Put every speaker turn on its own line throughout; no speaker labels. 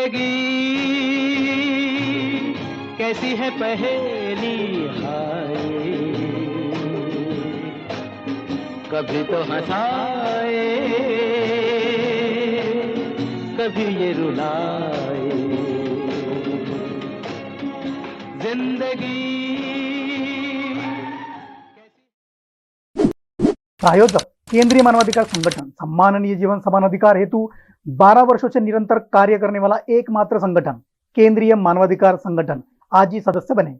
जिंदगी कैसी है पहेली हाय, कभी तो हंसाए कभी ये रुलाए जिंदगी।
प्रायोजक केंद्रीय मानवाधिकार संगठन सम्माननीय जीवन समान अधिकार हेतु 12 वर्षों से निरंतर कार्य करने वाला एकमात्र संगठन केंद्रीय मानवाधिकार संगठन, आज ही सदस्य बने।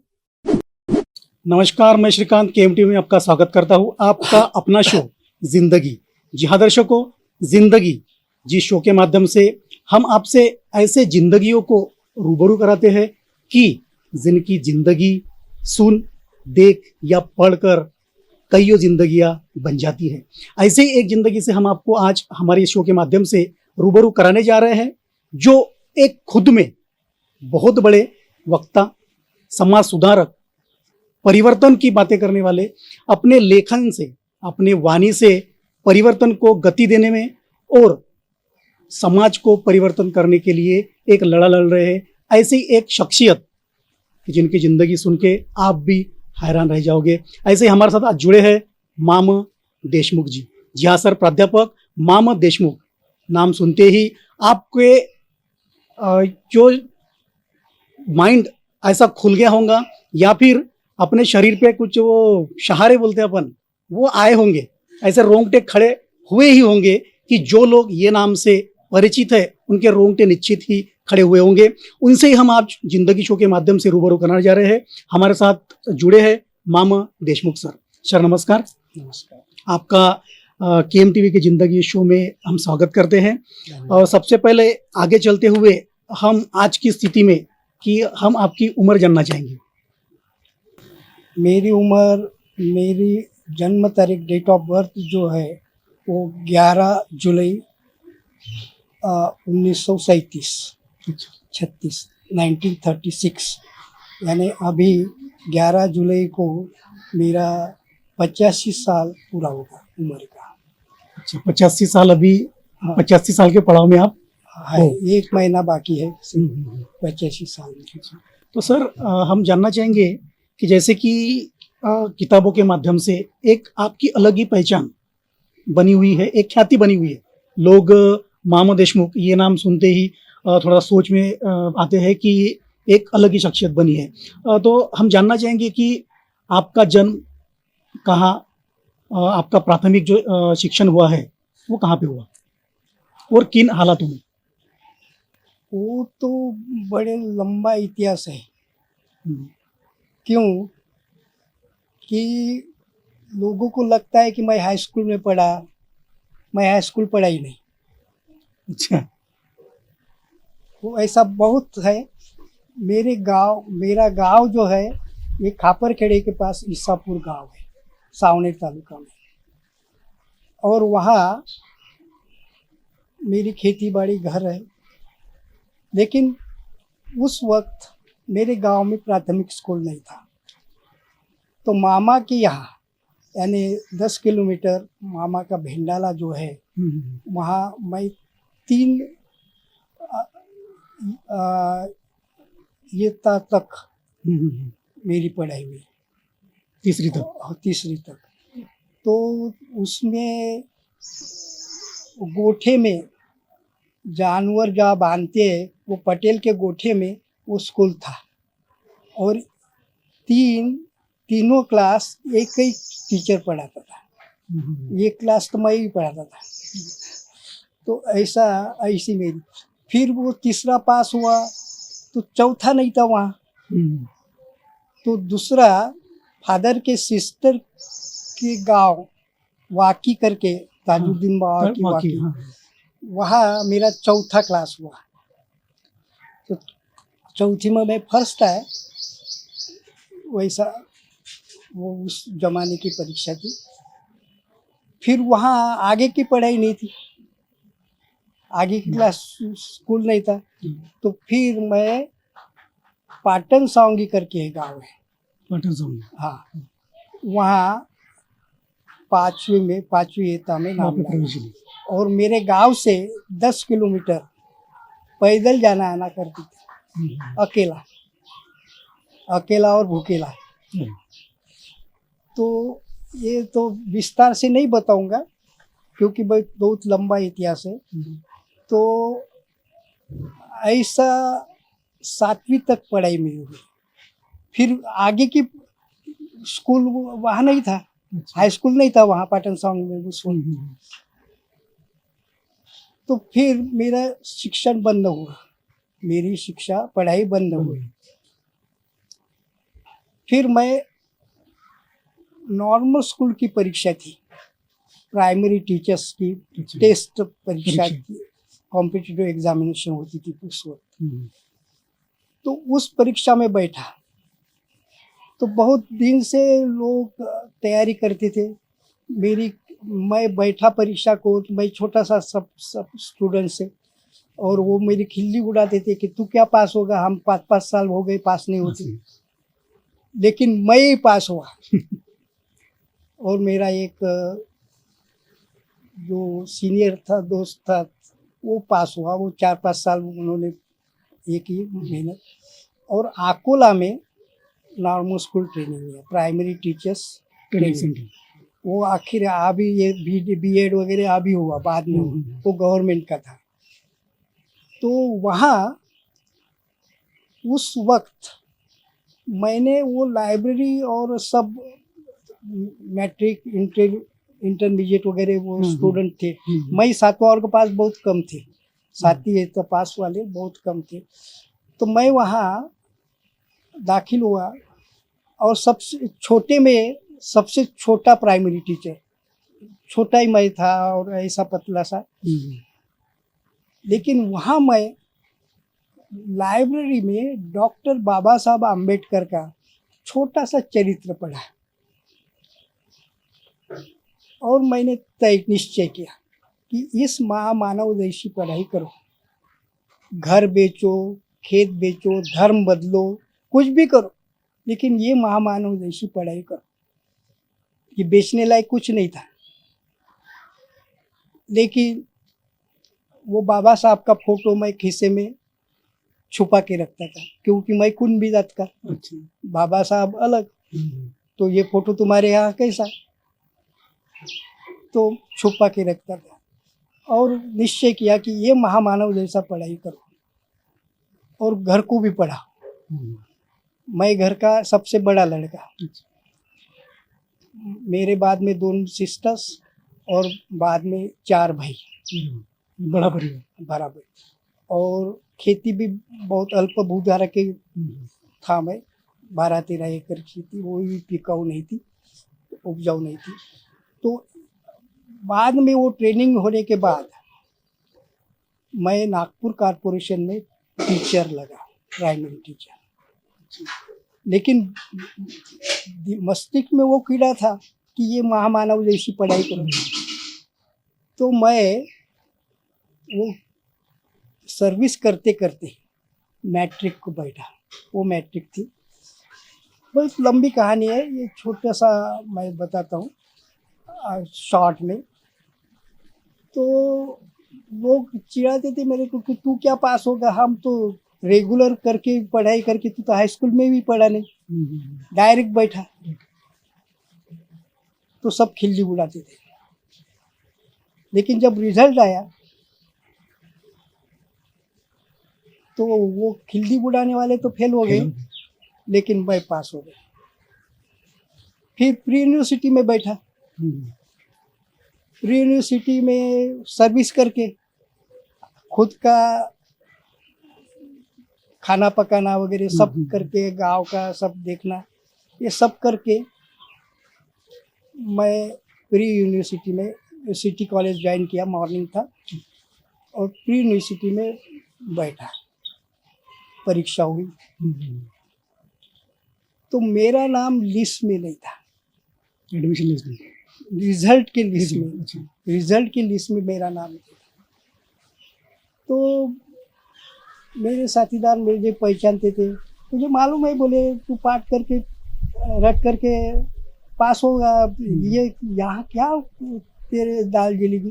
नमस्कार, मैं श्रीकांत केएमटी में आपका स्वागत करता हूं। आपका अपना शो जिंदगी। जी हाँ दर्शकों, जिंदगी जिस शो के माध्यम से हम आपसे ऐसे जिंदगियों को रूबरू कराते हैं कि जिनकी जिंदगी सुन, देख या पढ़कर कईयों जिंदगियां बन जाती है। ऐसे ही एक जिंदगी से हम आपको आज हमारे शो के माध्यम से रूबरू कराने जा रहे हैं, जो एक खुद में बहुत बड़े वक्ता, समाज सुधारक, परिवर्तन की बातें करने वाले, अपने लेखन से, अपने वाणी से परिवर्तन को गति देने में और समाज को परिवर्तन करने के लिए एक लड़ा लड़ रहे हैं। ऐसी एक शख्सियत जिनकी जिंदगी सुन के आप भी हैरान रह जाओगे। ऐसे ही हमारे साथ आज जुड़े हैं माम देशमुख जी। जी हाँ सर, प्राध्यापक माम देशमुख, नाम सुनते ही आपके जो माइंड ऐसा खुल गया होगा या फिर अपने शरीर पे कुछ वो सहारे बोलते हैं अपन, वो आए होंगे, ऐसे रोंगटे खड़े हुए ही होंगे कि जो लोग ये नाम से परिचित है उनके रोंगटे निश्चित ही खड़े हुए होंगे। उनसे ही हम आज जिंदगी शो के माध्यम से रूबरू कराने जा रहे हैं। हमारे साथ जुड़े हैं मामा देशमुख सर। सर नमस्कार।
नमस्कार।
आपका केएमटीवी के जिंदगी शो में हम स्वागत करते हैं। और सबसे पहले आगे चलते हुए हम आज की स्थिति में कि हम आपकी उम्र जानना चाहेंगे।
मेरी उम्र, मेरी जन्म तारीख, डेट ऑफ बर्थ जो है वो 11 जुलाई 1936 यानी अभी 11 जुलाई को मेरा 85 साल पूरा होगा उम्र का।
अच्छा, 85 साल अभी।
हाँ।
85 साल के पड़ाव में आप
है, एक महीना बाकी है 85 साल में।
तो सर हम जानना चाहेंगे कि जैसे कि किताबों के माध्यम से एक आपकी अलग ही पहचान बनी हुई है, एक ख्याति बनी हुई है। लोग मामा देशमुख ये नाम सुनते ही थोड़ा सोच में आते हैं कि एक अलग ही शख्सियत बनी है। तो हम जानना चाहेंगे कि आपका जन्म कहाँ, आपका प्राथमिक जो शिक्षण हुआ है वो कहाँ पे हुआ और किन हालातों में?
वो तो बड़े लंबा इतिहास है। क्यों कि लोगों को लगता है कि मैं हाई स्कूल में पढ़ा, मैं हाई स्कूल पढ़ा ही नहीं।
अच्छा।
वो ऐसा बहुत है। मेरा गांव जो है ये खापरखेड़े के पास ईसापुर गांव है, सावनेर तालुका में। और वहाँ मेरी खेती बाड़ी घर है। लेकिन उस वक्त मेरे गांव में प्राथमिक स्कूल नहीं था। तो मामा के यहाँ यानी 10 किलोमीटर मामा का भेंडाला जो है, वहाँ मैं 3 ये तक मेरी पढ़ाई हुई,
तीसरी तक।
तो उसमें गोठे में जानवर जहाँ बांधते हैं वो पटेल के गोठे में वो स्कूल था। और तीनों क्लास एक ही टीचर पढ़ाता था। एक क्लास तो मैं ही पढ़ाता था। तो ऐसी मेरी। फिर वो तीसरा पास हुआ तो चौथा नहीं था वहाँ। तो दूसरा फादर के सिस्टर के गांव वाकी करके, ताजुद्दीन बाबा की वाकी, वहाँ मेरा चौथा क्लास हुआ। तो चौथी में मैं फर्स्ट आया। वैसा वो उस जमाने की परीक्षा थी। फिर वहाँ आगे की पढ़ाई नहीं थी, आगे की क्लास स्कूल नहीं था। तो फिर मैं पाटन सावंगी करके एक गाँव है,
पाटन सावंगी,
हाँ, वहाँ पाँचवीं एता में नाम लगा। और मेरे गांव से 10 किलोमीटर पैदल जाना आना करती थी, अकेला अकेला और भूकेला। तो ये तो विस्तार से नहीं बताऊंगा क्योंकि बहुत लंबा इतिहास है। तो ऐसा 7वीं तक पढ़ाई मेरी हुई। फिर आगे की स्कूल वहाँ नहीं था, हाई स्कूल नहीं था वहाँ पाटन साउंड में स्कूल। तो फिर मेरा शिक्षण बंद हुआ, मेरी शिक्षा पढ़ाई बंद हुई। फिर मैं नॉर्मल स्कूल की परीक्षा थी, प्राइमरी टीचर्स की टेस्ट परीक्षा की, कॉम्पिटिटिव एग्जामिनेशन होती थी उस वक्त। तो उस परीक्षा में बैठा तो बहुत दिन से लोग तैयारी करते थे मेरी। मैं बैठा परीक्षा को, मैं छोटा सा सब स्टूडेंट से, और वो मेरी खिल्ली उड़ाते थे कि तू क्या पास होगा, हम 5-5 साल हो गए पास नहीं होते। लेकिन मैं ही पास हुआ। और मेरा एक जो सीनियर था, दोस्त था, वो पास हुआ। वो 4-5 साल उन्होंने एक ही मेहनत। और आकोला में नॉर्मल स्कूल ट्रेनिंग है, प्राइमरी टीचर्स ट्रेनिंग। वो आखिर अभी ये बीएड वगैरह अभी हुआ, बाद में वो गवर्नमेंट का था। तो वहाँ उस वक्त मैंने वो लाइब्रेरी और सब मैट्रिक इंटरमीडिएट वगैरह वो स्टूडेंट थे। मैं 7वां वर्ग पास बहुत कम थे, 7वीं तो पास वाले बहुत कम थे। तो मैं वहाँ दाखिल हुआ और सबसे छोटे में सबसे छोटा प्राइमरी टीचर, छोटा ही मैं था और ऐसा पतला सा। लेकिन वहाँ मैं लाइब्रेरी में डॉक्टर बाबा साहब आम्बेडकर का छोटा सा चरित्र पढ़ा और मैंने तय निश्चय किया कि इस महामानव जैसी पढ़ाई करो। घर बेचो, खेत बेचो, धर्म बदलो, कुछ भी करो, लेकिन ये महामानव जैसी पढ़ाई करो। ये बेचने लायक कुछ नहीं था, लेकिन वो बाबा साहब का फोटो मैं खीसे में छुपा के रखता था क्योंकि मैं कुंभी जात का, बाबा साहब अलग। तो ये फोटो तुम्हारे यहाँ कैसा, तो छुपा के रखता था और निश्चय किया कि ये महामानव जैसा पढ़ाई करो और घर को भी पढ़ा। मैं घर का सबसे बड़ा लड़का, मेरे बाद में 2 सिस्टर्स और बाद में 4 भाई, बड़ा बराबर। और खेती भी बहुत अल्प भूधारक के था। मैं 12-13 एकड़ खेती, वो भी टिकाऊ नहीं थी, उपजाऊ नहीं थी। तो बाद में वो ट्रेनिंग होने के बाद मैं नागपुर कॉरपोरेशन में टीचर लगा, प्राइमरी टीचर। लेकिन मस्तिष्क में वो कीड़ा था कि ये महामानव जैसी पढ़ाई करो। तो मैं वो सर्विस करते करते मैट्रिक को बैठा, वो मैट्रिक थी। बहुत लंबी कहानी है, ये छोटा सा मैं बताता हूँ शॉर्ट में। तो लोग चिढ़ाते थे मेरे को कि तू क्या पास होगा, हम तो रेगुलर करके पढ़ाई करके, तू तो हाई स्कूल में भी पढ़ा नहीं, डायरेक्ट बैठा। तो सब खिल्ली उड़ाते थे। लेकिन जब रिजल्ट आया तो वो खिल्ली उड़ाने वाले तो फेल हो गए, लेकिन मैं पास हो गया। फिर प्री यूनिवर्सिटी में बैठा, प्री यूनिवर्सिटी में सर्विस करके खुद का खाना पकाना वगैरह सब करके, गांव का सब देखना, ये सब करके मैं प्री यूनिवर्सिटी में सिटी कॉलेज ज्वाइन किया, मॉर्निंग था। और प्री यूनिवर्सिटी में बैठा, परीक्षा हुई। तो मेरा नाम लिस्ट में नहीं था,
एडमिशन लिस्ट में,
रिजल्ट के लिस्ट में, रिजल्ट की लिस्ट में मेरा नाम नहीं था। तो मेरे साथीदार मुझे पहचानते थे, मुझे मालूम है, बोले तू पाठ करके रट करके पास होगा, ये यहाँ क्या तेरे दाल जलेगी,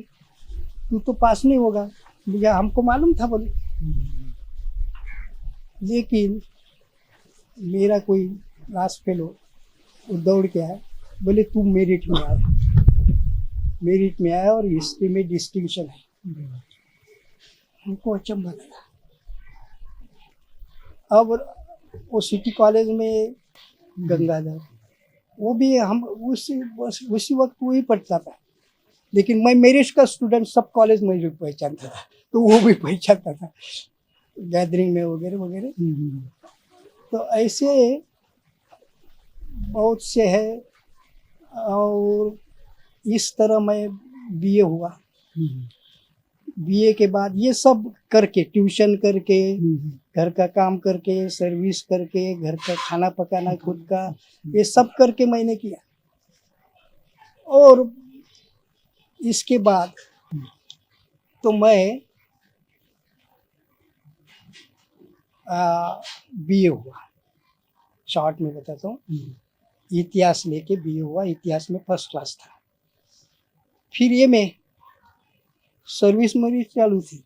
तू तो पास नहीं होगा। मुझे हमको मालूम था, बोले लेकिन मेरा कोई क्लास फेलो वो दौड़ के आया, बोले तू मेरिट में आया और हिस्ट्री में डिस्टिंक्शन है। हमको अचंभा लगा। अब वो सिटी कॉलेज में गंगाधर, वो भी हम उसी वक्त वही पढ़ता था, लेकिन मैं मेरिट का स्टूडेंट सब कॉलेज में भी पहचानता था, तो वो भी पहचानता था गैदरिंग में वगैरह वगैरह। तो ऐसे बहुत से है। और इस तरह मैं बीए हुआ। बीए के बाद ये सब करके, ट्यूशन करके, घर का काम करके, सर्विस करके, घर का खाना पकाना खुद का, ये सब करके मैंने किया। और इसके बाद तो मैं बीए हुआ। शॉर्ट में बताता हूँ, इतिहास लेके बीए हुआ। इतिहास में फर्स्ट क्लास था। फिर ये में सर्विस मेरी चालू थी,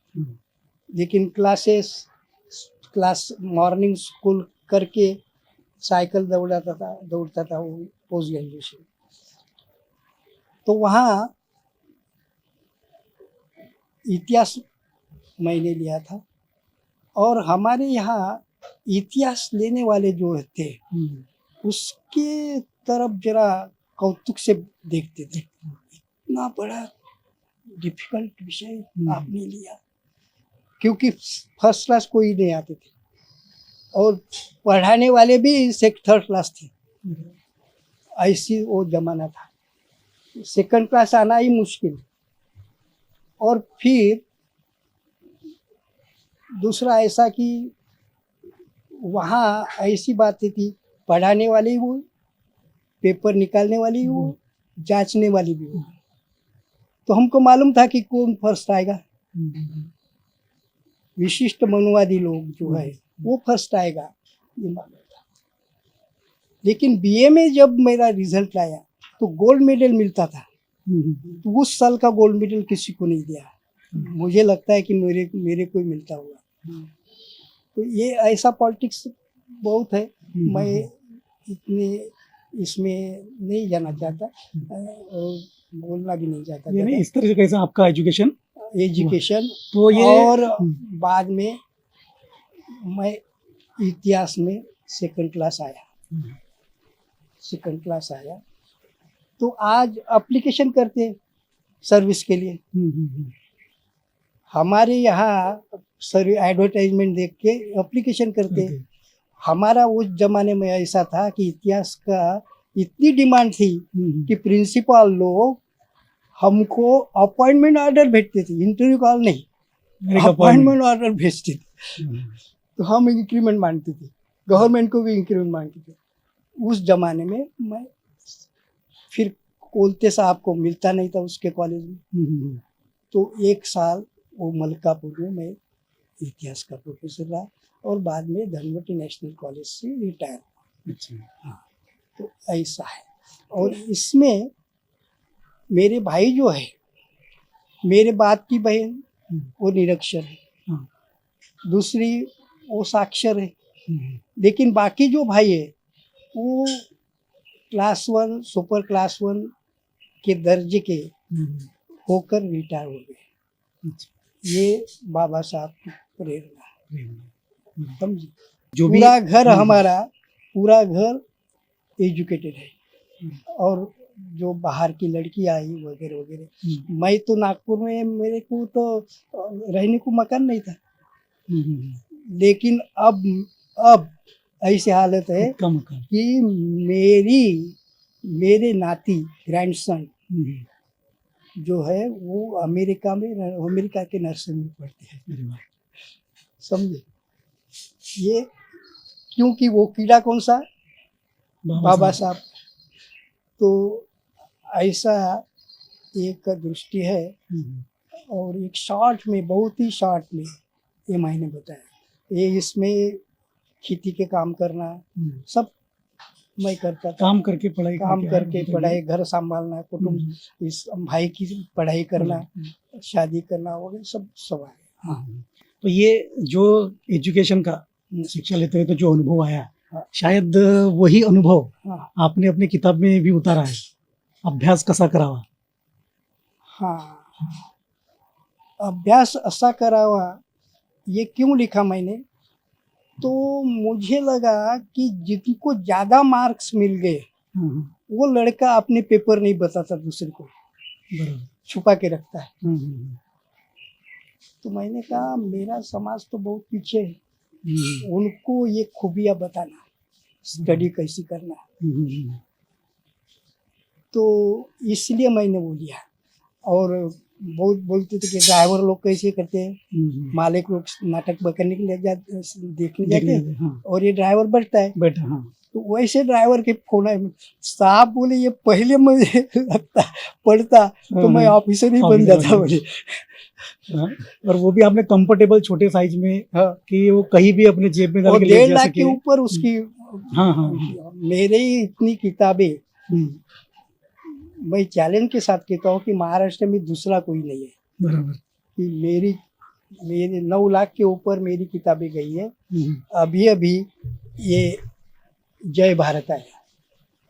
लेकिन क्लास मॉर्निंग स्कूल करके साइकिल दौड़ता था वो पोस्ट ग्रेजुएशन। तो वहाँ इतिहास मैंने लिया था। और हमारे यहाँ इतिहास लेने वाले जो थे उसके तरफ जरा कौतुक से देखते थे, इतना बड़ा डिफिकल्ट विषय आपने लिया, क्योंकि फर्स्ट क्लास कोई नहीं आते थे और पढ़ाने वाले भी थर्ड क्लास थे। ऐसी वो जमाना था, सेकंड क्लास आना ही मुश्किल। और फिर दूसरा ऐसा कि वहाँ ऐसी बातें थी, पढ़ाने वाले ही वो, पेपर निकालने वाली ही वो, जांचने वाली भी वो। तो हमको मालूम था कि कौन फर्स्ट आएगा। विशिष्ट मनुवादी लोग जो है वो फर्स्ट आएगा, ये मालूम था। लेकिन बीए में जब मेरा रिजल्ट आया तो गोल्ड मेडल मिलता था। तो उस साल का गोल्ड मेडल किसी को नहीं दिया। मुझे लगता है कि मेरे को ही मिलता होगा। तो ये ऐसा पॉलिटिक्स बहुत है। मैं इतने इसमें नहीं जाना चाहता और बोलना भी नहीं चाहता।
यानी इस तरह से कैसा आपका एजुकेशन
तो ये और बाद में मैं इतिहास में सेकंड क्लास आया। तो आज एप्लीकेशन करते हैं सर्विस के लिए। हमारे यहाँ एडवर्टाइजमेंट देख के एप्लीकेशन करते हैं। हमारा उस जमाने में ऐसा था कि इतिहास का इतनी डिमांड थी कि प्रिंसिपल लोग हमको अपॉइंटमेंट ऑर्डर भेजते थे, इंटरव्यू कॉल नहीं, अपॉइंटमेंट ऑर्डर भेजते थे। तो हम इंक्रीमेंट मांगते थे, गवर्नमेंट को भी इंक्रीमेंट मांगते थे। उस जमाने में मैं फिर कोलते साहब को मिलता नहीं था उसके कॉलेज में। तो एक साल वो मलकापुर में मैं इतिहास का प्रोफेसर रहा और बाद में धनवटी नेशनल कॉलेज से रिटायर। हाँ, तो ऐसा है। और इसमें मेरे भाई जो है, मेरे बाद की बहन वो निरक्षर है, दूसरी वो साक्षर है, लेकिन बाकी जो भाई है वो क्लास 1 सुपर क्लास 1 के दर्जे के होकर रिटायर हो गए। ये बाबा साहब की प्रेरणा, समझिए। जो पूरा घर हमारा पूरा घर एजुकेटेड है। और जो बाहर की लड़की आई वगैरह वगैरह, मैं तो नागपुर में, मेरे को तो रहने को मकान नहीं था। लेकिन अब ऐसी हालत है कि मेरे नाती ग्रैंडसन जो है वो अमेरिका के नर्सिंग में पढ़ते हैं, समझे। ये क्योंकि वो कीड़ा कौन सा, बाबा साहब। तो ऐसा एक दृष्टि है। और एक शॉर्ट में, बहुत ही शॉर्ट में ये मैंने बताया। ये इसमें खेती के काम करना सब मैं करता था। काम करके पढ़ाई, घर संभालना, कुटुंब, इस भाई की पढ़ाई करना, शादी करना वगैरह सब है। हाँ।
तो ये जो एजुकेशन का शिक्षा लेते हुए तो जो अनुभव आया
हाँ।
शायद वही अनुभव
हाँ
आपने अपनी किताब में भी उतारा है. अभ्यास कसा करावा.
हाँ अभ्यास ऐसा करावा ये क्यों लिखा मैंने, तो मुझे लगा कि जिनको ज़्यादा मार्क्स मिल गए
हम्म,
वो लड़का अपने पेपर नहीं बताता दूसरे को,
बरोबर.
छुपा के रखता है।
हम्म,
तो मैंने कहा मेरा समाज तो बहुत पीछे है,
हम्म,
उनको ये खूबियाँ बताना, स्टडी कैसी करना,
हम्म,
तो इसलिए मैंने वो लिया। और बहुत बोलते थे कि ड्राइवर लोग कैसे करते हैं,
हम्म.
मालिक लोग नाटक करने के लिए देखने जाते
देखने
हैं
हाँ.
और ये ड्राइवर बैठता है,
बेटा हाँ.
तो वैसे ड्राइवर के फोन है साहब बोले ये पहले मुझे लगता पढ़ता तो मैं ऑफिसर ही बन जाता बोले।
हाँ, और वो भी आपने कंफर्टेबल छोटे साइज में
हाँ
कि वो कहीं भी अपने जेब में डाल
और
के ले
1.5
जा
लाख
सके.
के ऊपर उसकी।
हाँ, हाँ.
मेरे ही इतनी किताबें,
हम्म,
मैं चैलेंज के साथ कहता हूँ कि महाराष्ट्र में दूसरा कोई नहीं है
बराबर.
कि मेरी 9 लाख के ऊपर मेरी किताबें गई है।
हम्म,
अभी अभी ये जय भारत आया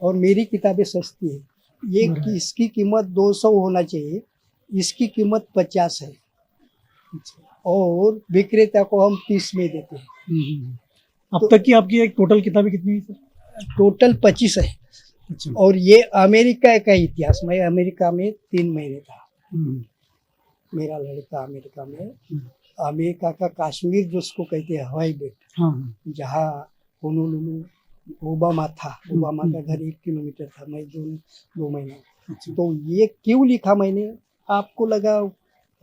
और मेरी किताबें सस्ती है, ये
बराबर.
इसकी कीमत 200 होना चाहिए, इसकी कीमत 50 है और विक्रेता को हम 30 में देते हैं।
हम्म. अब तक की आपकी एक टोटल किताबें कितनी है सर?
टोटल 25 है
अच्छा.
और ये अमेरिका का इतिहास। मैं अमेरिका में 3 महीने था,
हम्म,
मेरा लड़का अमेरिका में,
हम्म.
अमेरिका का कश्मीर जिसको कहते हैं हवाई बेट,
हाँ, हाँ.
जहाँ होनोलुलु ओबामा था, ओबामा का
हम्म.
घर 1 किलोमीटर था। मैं 2 महीना,
अच्छा.
तो ये क्यों लिखा मैंने, आपको लगा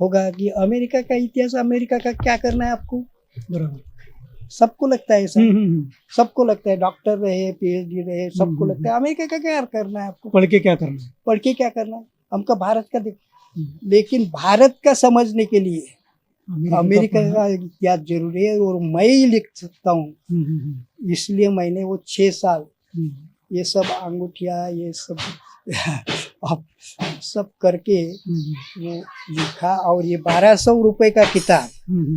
होगा कि अमेरिका का इतिहास, अमेरिका का क्या करना है आपको,
बराबर.
सबको लगता है ऐसा,
हम्म.
सबको लगता है डॉक्टर रहे पीएचडी रहे सबको
हम्म.
लगता है अमेरिका का क्या करना है आपको,
पढ़ के क्या करना है.
पढ़ के क्या करना है, हमका भारत का देख।
हम्म.
लेकिन भारत का समझने के लिए अमेरिका
पढ़ना.
का इतिहास जरूरी है और मैं ही लिख सकता हूँ।
हम्म.
इसलिए मैंने वो 6 साल
हम्म.
ये सब अंगूठिया ये सब अब सब करके
हम्म.
वो लिखा। और ये 1200 रुपए का किताब
हम्म.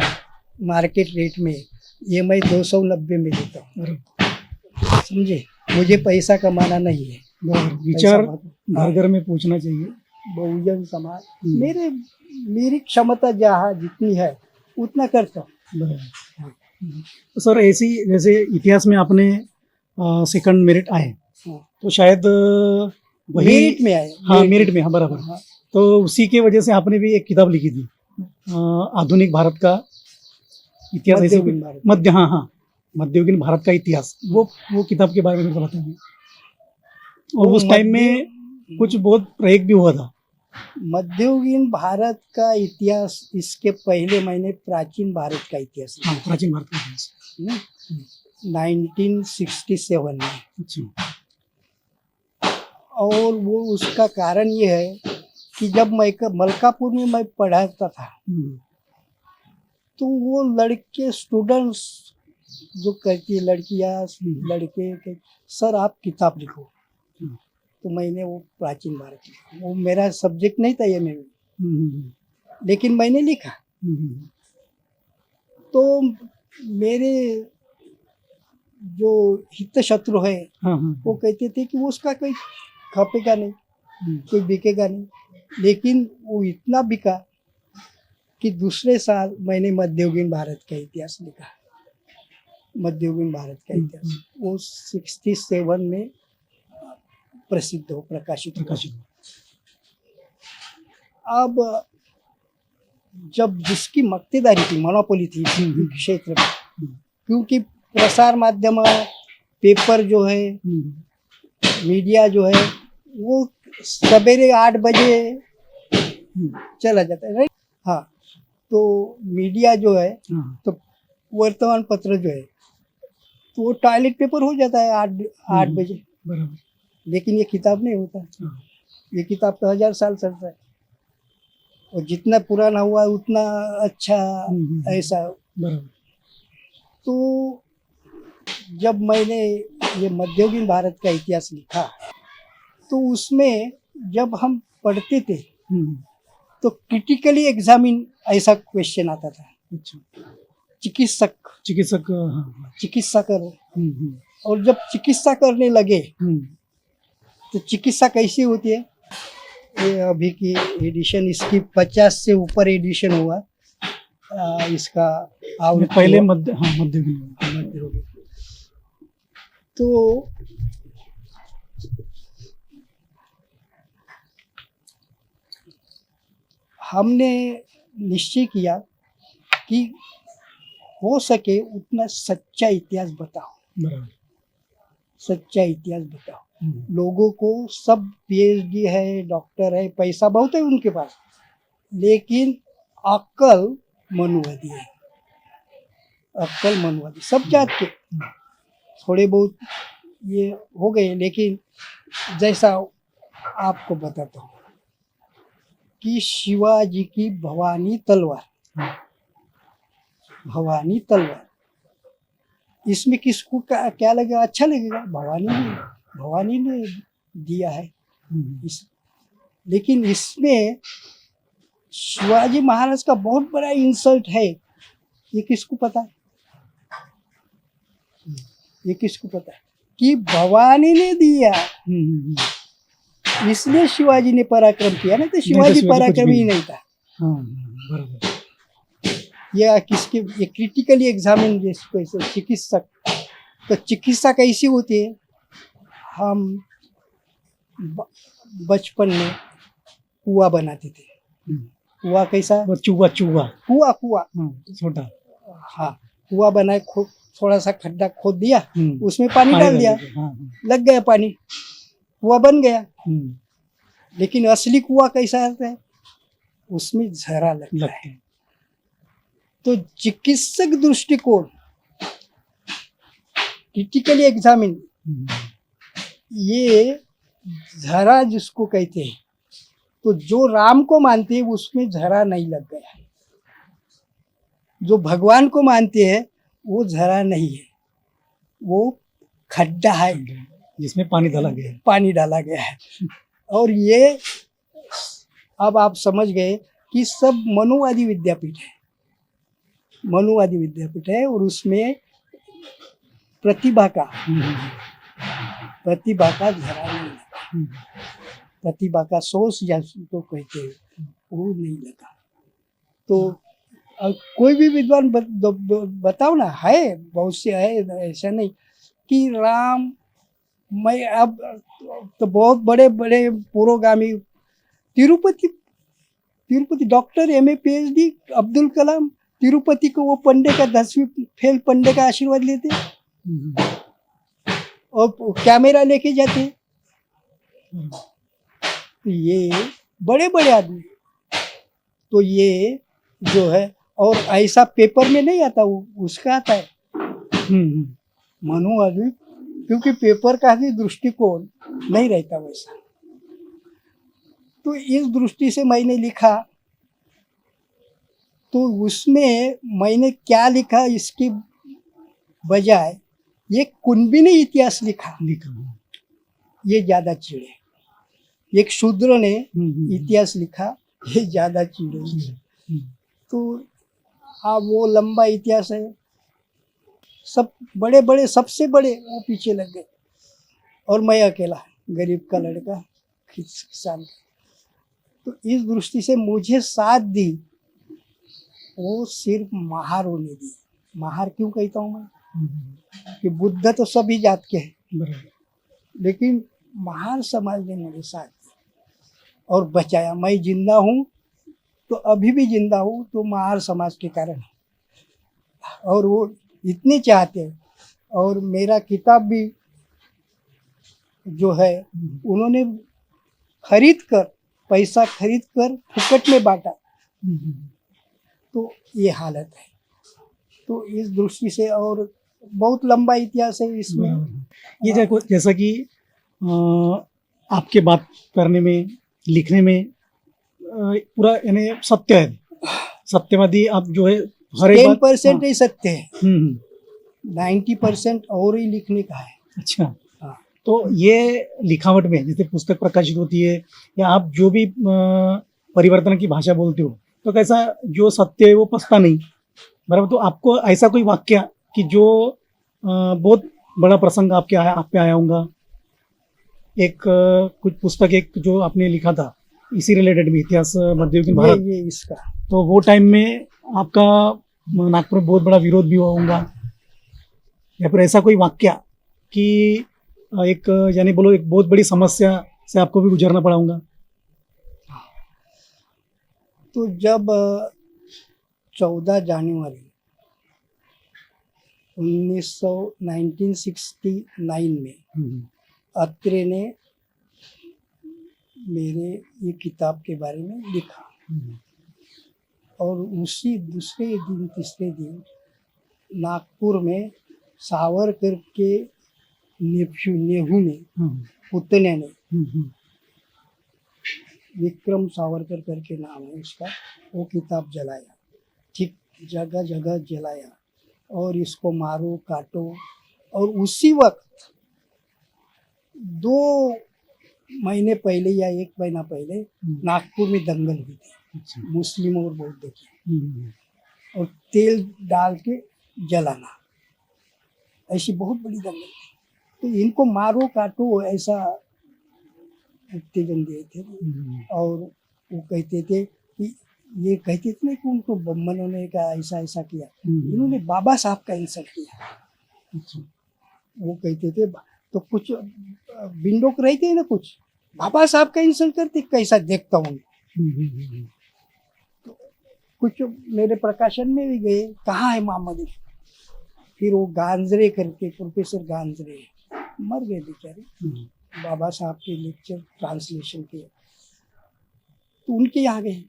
मार्केट रेट में, ये मैं 290 में देता हूँ,
बराबर.
समझे। मुझे पैसा कमाना नहीं है,
बराबर. विचार
पैसा
घर घर में पूछना चाहिए.
बहुजन समाज,
हम्म.
मेरी क्षमता जहाँ जितनी है उतना करता हूँ।
बराबर. तो सर ऐसी जैसे इतिहास में आपने सेकंड मेरिट आए
हाँ।
तो शायद वही
मेरिट में आए,
हाँ मेरिट में हाँ बराबर.
हाँ।
तो उसी के वजह से आपने भी एक किताब लिखी थी आधुनिक भारत का इतिहास, ऐसे
मध्ययुगीन भारत।
मध्य हाँ हाँ मध्ययुगीन भारत का इतिहास, वो किताब के बारे में थोड़ा बताइए. और उस टाइम में कुछ बहुत प्रयोग भी हुआ था.
मध्ययुगीन भारत का इतिहास, इसके पहले मैंने प्राचीन भारत का इतिहास लिखा,
हाँ प्राचीन भारत का इतिहास.
1967 में।
अच्छा.
और वो उसका कारण ये है कि जब मैं मलकापुर में मैं पढ़ाता था
हम्म.
तो वो लड़के स्टूडेंट्स जो कहती है लड़कियां लड़के के, सर आप किताब लिखो।
हम्म.
तो मैंने वो प्राचीन भारत लिखा, वो मेरा सब्जेक्ट नहीं था ये में,
हम्म.
लेकिन मैंने लिखा।
हम्म.
तो मेरे जो हित शत्रु है
हाँ हाँ.
वो कहते थे कि उसका कोई खपेगा नहीं,
हम्म.
कोई बिकेगा नहीं, लेकिन वो इतना बिका कि दूसरे साल मैंने मध्ययुगीन भारत का इतिहास लिखा। मध्ययुगीन भारत का इतिहास वो 67 में प्रसिद्ध हो, प्रकाशित हुआ। अब जब जिसकी मक्तेदारी थी, मोनोपोली थी इस क्षेत्र में, क्योंकि प्रसार माध्यम पेपर जो है, मीडिया जो है, वो सवेरे 8 बजे चला जाता है, राइट। हाँ, तो मीडिया जो है, तो वर्तमान पत्र जो है, तो वो टॉयलेट पेपर हो जाता है 8 बजे, लेकिन ये किताब नहीं होता। ये किताब तो 1000 साल चलता है और जितना पुराना हुआ उतना अच्छा, ऐसा। तो जब मैंने ये मध्ययुगीन भारत का इतिहास लिखा तो उसमें जब हम पढ़ते थे तो क्रिटिकली एग्जामिन ऐसा क्वेश्चन आता था। चिकित्सक
चिकित्सक हाँ,
चिकित्सा कर
हम्म,
और जब चिकित्सा करने लगे
हम्म,
तो चिकित्सा कैसी होती है, ये अभी की एडिशन इसकी 50 से ऊपर एडिशन हुआ। इसका आवृत्ति
पहले
हुआ,
मध्य
मध्य हो गया। तो हमने निश्चय किया कि हो सके उतना सच्चा इतिहास बताओ,
बराबर
सच्चा इतिहास बताओ।
हम्म,
लोगों को सब पीएचडी है, डॉक्टर है, पैसा बहुत है उनके पास, लेकिन अक्ल मनुवादी है, अक्ल मनुवादी सब जात के थोड़े बहुत ये हो गए। लेकिन जैसा आपको बताता हूँ कि शिवाजी की भवानी तलवार, भवानी तलवार, इसमें किसको क्या लगेगा, अच्छा लगेगा, भवानी ने दिया है इस, लेकिन इसमें शिवाजी महाराज का बहुत बड़ा इंसल्ट है, ये किसको पता है, ये किसको पता है कि भवानी ने दिया इसलिए शिवाजी ने पराक्रम किया, नहीं तो शिवाजी
शिवाजी कुछ
पराक्रमी
भी
ही
नहीं।
नहीं था।
हाँ, बराबर
या किसके ये क्रिटिकली एग्जामिन जिसको ऐसे चिकित्सक, तो चिकित्सा कैसी होती है, हम बचपन में कुआ बनाते थे। कुआ कैसा,
वो चूहा चूहा
कुआ कुआ
हाँ, छोटा
हाँ, कुआ बनाए, थोड़ा सा खड्डा खोद दिया, उसमें पानी
पानी
डाल दिया,
हाँ,
लग गया पानी, कुआ बन गया।
हम्म,
लेकिन असली कुआ कैसा रहता है, उसमें झरा लगता है। तो चिकित्सक दृष्टिकोण क्रिटिकली एग्जामिन, ये झरा जिसको कहते हैं, तो जो राम को मानते हैं उसमें झरा नहीं लग गया, जो भगवान को मानते हैं वो झरा नहीं है, वो खड्डा है
जिसमें पानी डाला गया है।
पानी डाला गया है। और ये अब आप समझ गए कि सब मनुवादी विद्यापीठ है, मनुवादी विद्यापीठ है, और उसमें प्रतिभा का झरा नहीं लगा, प्रतिभा का सोर्स जिसको कहते हैं वो नहीं लगा। तो कोई भी विद्वान बताओ ना, है बहुत से है, ऐसा नहीं कि राम, मैं अब तो बहुत बड़े बड़े पुरोगामी, Tirupati doctor MA PhD Abdul Kalam, Tirupati को वो पंडे का 10वीं फेल पंडे का आशीर्वाद लेते और कैमरा लेके जाते। तो ये बड़े बड़े आदमी, तो ये जो है, और ऐसा पेपर में नहीं आता, वो उसका आता है मनु आदमी, क्योंकि पेपर का भी दृष्टिकोण नहीं रहता वैसा। तो इस दृष्टि से मैंने लिखा, तो उसमें मैंने क्या लिखा इसकी बजाय ये कुंभी ने इतिहास लिखा, ये ज्यादा चिढ़े। एक शूद्र ने इतिहास लिखा, ये ज्यादा चिढ़े। तो वो लंबा इतिहास है, सब बड़े बड़े, सबसे बड़े वो पीछे लग गए, और मैं अकेला गरीब का लड़का किसान। तो इस दृष्टि से मुझे साथ दी वो सिर्फ महारों ने दी। महार क्यों कहता हूँ मैं, कि बुद्ध तो सभी जात के हैं, लेकिन महार समाज ने मेरे साथ दी और बचाया। मैं जिंदा हूँ तो अभी भी जिंदा हूँ तो महार समाज के कारण, और वो इतने चाहते हैं। और मेरा किताब भी जो है उन्होंने खरीद कर, पैसा खरीद कर फुकट में बांटा। तो ये हालत है। तो इस दृष्टि से, और बहुत लंबा इतिहास है इसमें।
ये जैसा कि आपके बात करने में, लिखने में पूरा यानी सत्य है, सत्यवादी आप जो है, हर एक
10% ही सत्य है,
90%
90% और ही लिखने का है।
अच्छा,
हाँ।
तो ये लिखावट में जैसे पुस्तक प्रकाशित होती है या आप जो भी परिवर्तन की भाषा बोलते हो, तो कैसा जो सत्य है वो पछता नहीं, बराबर। तो आपको ऐसा कोई वाक्य कि जो बहुत बड़ा प्रसंग आप पे आया होगा, एक कुछ पुस्तक एक जो आपने लिखा था इसी रिलेटेड में, इतिहास मध्ययुगीन भारत,
ये इसका
तो वो टाइम में आपका नागपुर में बहुत बड़ा विरोध भी हुआ होगा, या फिर ऐसा कोई वाक्य कि एक यानी बोलो एक बहुत बड़ी समस्या से आपको भी गुजरना पड़ा होगा?
तो जब 14 जनवरी 1969 में अत्रे ने मेरे ये किताब के बारे में लिखा, और उसी दूसरे दिन तीसरे दिन नागपुर में सावरकर के नेहू ने पुतने ने, विक्रम सावरकर करके नाम है उसका, वो किताब जलाया, ठीक जगह जगह जलाया, और इसको मारो काटो। और उसी वक्त 2 महीने पहले या 1 महीना पहले नागपुर में दंगल हुई थी, मुस्लिम और बौद्ध की, और तेल डाल के जलाना, ऐसी बहुत बड़ी दंगल थी। तो इनको मारो काटो ऐसा उत्तेजन दिए थे। और वो कहते थे कि ये कहते थे ना कि उनको बम्बनों ने का ऐसा ऐसा किया, इन्होंने बाबा साहब का इंसल्ट किया। वो कहते थे तो कुछ बिंडोक रहते हैं ना, कुछ बाबा साहब का इंसल्ट करते, कैसा देखता हूँ। तो कुछ मेरे प्रकाशन में भी गए, कहाँ है मोहम्मद इफ्ती, फिर वो गांजरे करके, प्रोफेसर गांजरे मर गए बेचारे, बाबा साहब के लेक्चर ट्रांसलेशन के, तो उनके यहाँ गए,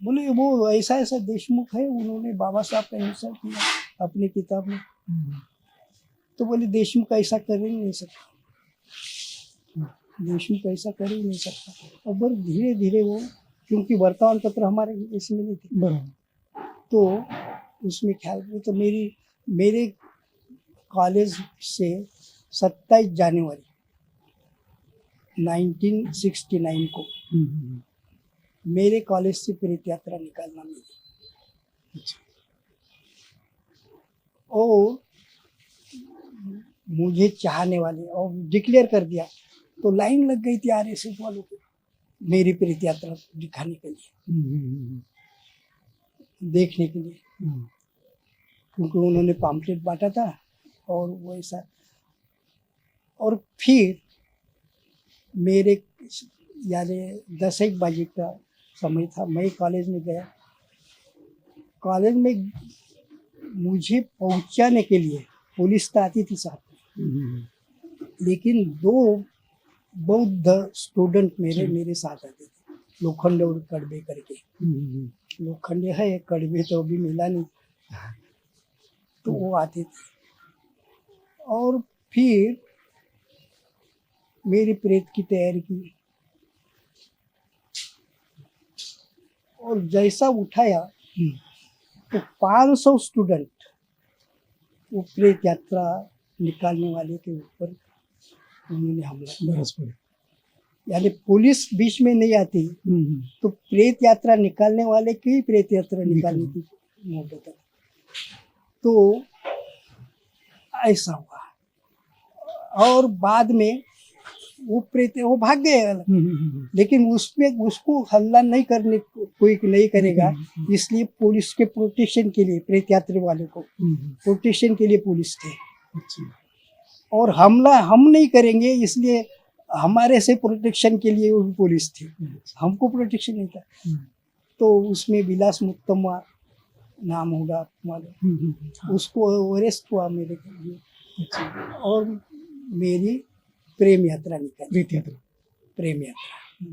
बोले वो ऐसा ऐसा देशमुख है, उन्होंने बाबा साहब का इंसल्ट किया अपनी किताब में। तो बोले देशमुख ऐसा कर ही नहीं सकता, देशमुख ऐसा कर ही नहीं सकता। और बस धीरे धीरे वो, क्योंकि वर्तमान पत्र हमारे इसमें नहीं थे, तो उसमें ख्याल में, तो मेरे कॉलेज से 27 जनवरी 1969 को मेरे कॉलेज से प्रेत यात्रा निकालना मिली। और मुझे चाहने वाले, और डिक्लेयर कर दिया, तो लाइन लग गई थी आरएसएस वालों की मेरी प्रेत यात्रा दिखाने के लिए, देखने के लिए, क्योंकि उन्होंने पम्पलेट बांटा था और वैसा। और फिर मेरे यानी 10-1 बजे का समय था, मैं कॉलेज में गया। कॉलेज में मुझे पहुंचाने के लिए पुलिस तो आती थी साथ में, लेकिन 2 बौद्ध स्टूडेंट मेरे साथ आते थे, लोखंडे और कड़बे करके। लोखंडे है, कड़बे तो अभी मिला नहीं, तो वो आते थे। और फिर मेरी प्रेत की तैयारी की, और जैसा उठाया तो 500 स्टूडेंट वो प्रेत यात्रा निकालने वाले के ऊपर उन्होंने हमला बरस पड़े। यानी पुलिस बीच में नहीं आती, तो प्रेत यात्रा निकालने वाले की प्रेत यात्रा निकालने की नौबत। तो ऐसा हुआ, और बाद में वो प्रेत वो भाग गए, लेकिन उसमें उसको हल्ला नहीं करने, कोई नहीं करेगा, इसलिए पुलिस के प्रोटेक्शन के लिए, प्रेत यात्री वाले को प्रोटेक्शन के लिए पुलिस थे। और हमला हम नहीं करेंगे, इसलिए हमारे से प्रोटेक्शन के लिए वो पुलिस थी, हमको प्रोटेक्शन नहीं था। तो उसमें विलास मुत्तम्मा नाम होगा मालूम, उसको अरेस्ट हुआ मेरे लिए। और मेरी प्रेम यात्रा निकली, प्रेम यात्रा।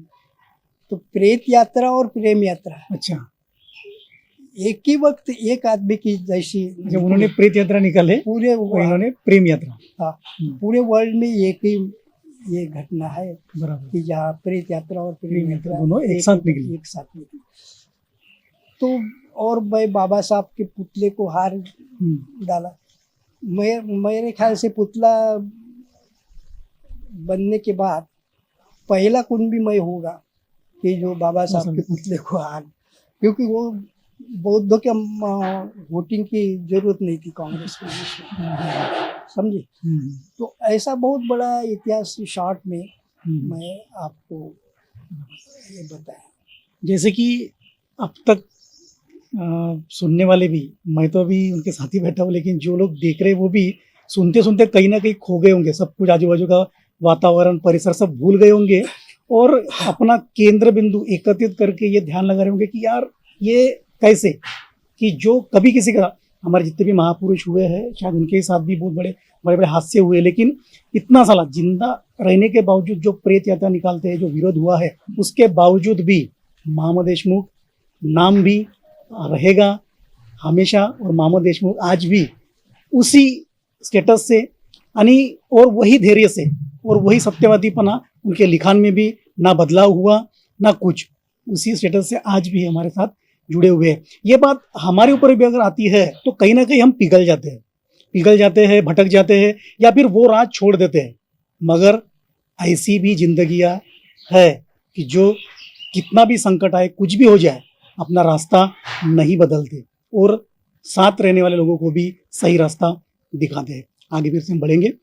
तो प्रेत यात्रा और प्रेम यात्रा, अच्छा, एक ही वक्त एक आदमी की जैसी।
जब उन्होंने प्रेत यात्रा निकाले, पूरे उन्होंने प्रेम यात्रा, हाँ,
पूरे वर्ल्ड में एक ही ये घटना है कि जहाँ प्रेत यात्रा और प्रेम यात्रा
दोनों एक साथ निकली।
तो और मैं बाबा साहब के पुतले को हार डाला। मेरे ख्याल से पुतला बनने के बाद पहला कुंभी मैं होगा कि जो बाबा साहब के पुतले को हार, क्योंकि वो बौद्धों के वोटिंग की जरूरत नहीं थी कांग्रेस में उसमें, समझे। तो ऐसा बहुत बड़ा इतिहास शॉर्ट में मैं आपको ये बताया।
जैसे कि अब तक सुनने वाले भी, मैं तो अभी उनके साथ ही बैठा हूँ, लेकिन जो लोग देख रहे हैं वो भी सुनते सुनते कहीं ना कहीं खो गए होंगे, सब कुछ आजू बाजू का वातावरण परिसर सब भूल गए होंगे और अपना केंद्र बिंदु एकत्रित करके ये ध्यान लगा रहे होंगे कि यार ये कैसे, कि जो कभी किसी का, हमारे जितने भी महापुरुष हुए हैं शायद उनके साथ भी बहुत बड़े बड़े बड़े हादसे हुए, लेकिन इतना साला जिंदा रहने के बावजूद जो प्रेत यात्रा निकालते हैं, जो विरोध हुआ है, उसके बावजूद भी महामना देशमुख नाम भी रहेगा हमेशा, और महामना देशमुख आज भी उसी स्टेटस से यानी और वही धैर्य से और वही सत्यवादीपना उनके लिखान में भी ना बदलाव हुआ ना कुछ, उसी स्टेटस से आज भी हमारे साथ जुड़े हुए हैं। ये बात हमारे ऊपर भी अगर आती है तो कहीं ना कहीं हम पिघल जाते हैं, भटक जाते हैं या फिर वो राह छोड़ देते हैं। मगर ऐसी भी जिंदगियां है कि जो कितना भी संकट आए, कुछ भी हो जाए, अपना रास्ता नहीं बदलते और साथ रहने वाले लोगों को भी सही रास्ता दिखाते हैं। आगे फिर से हम बढ़ेंगे।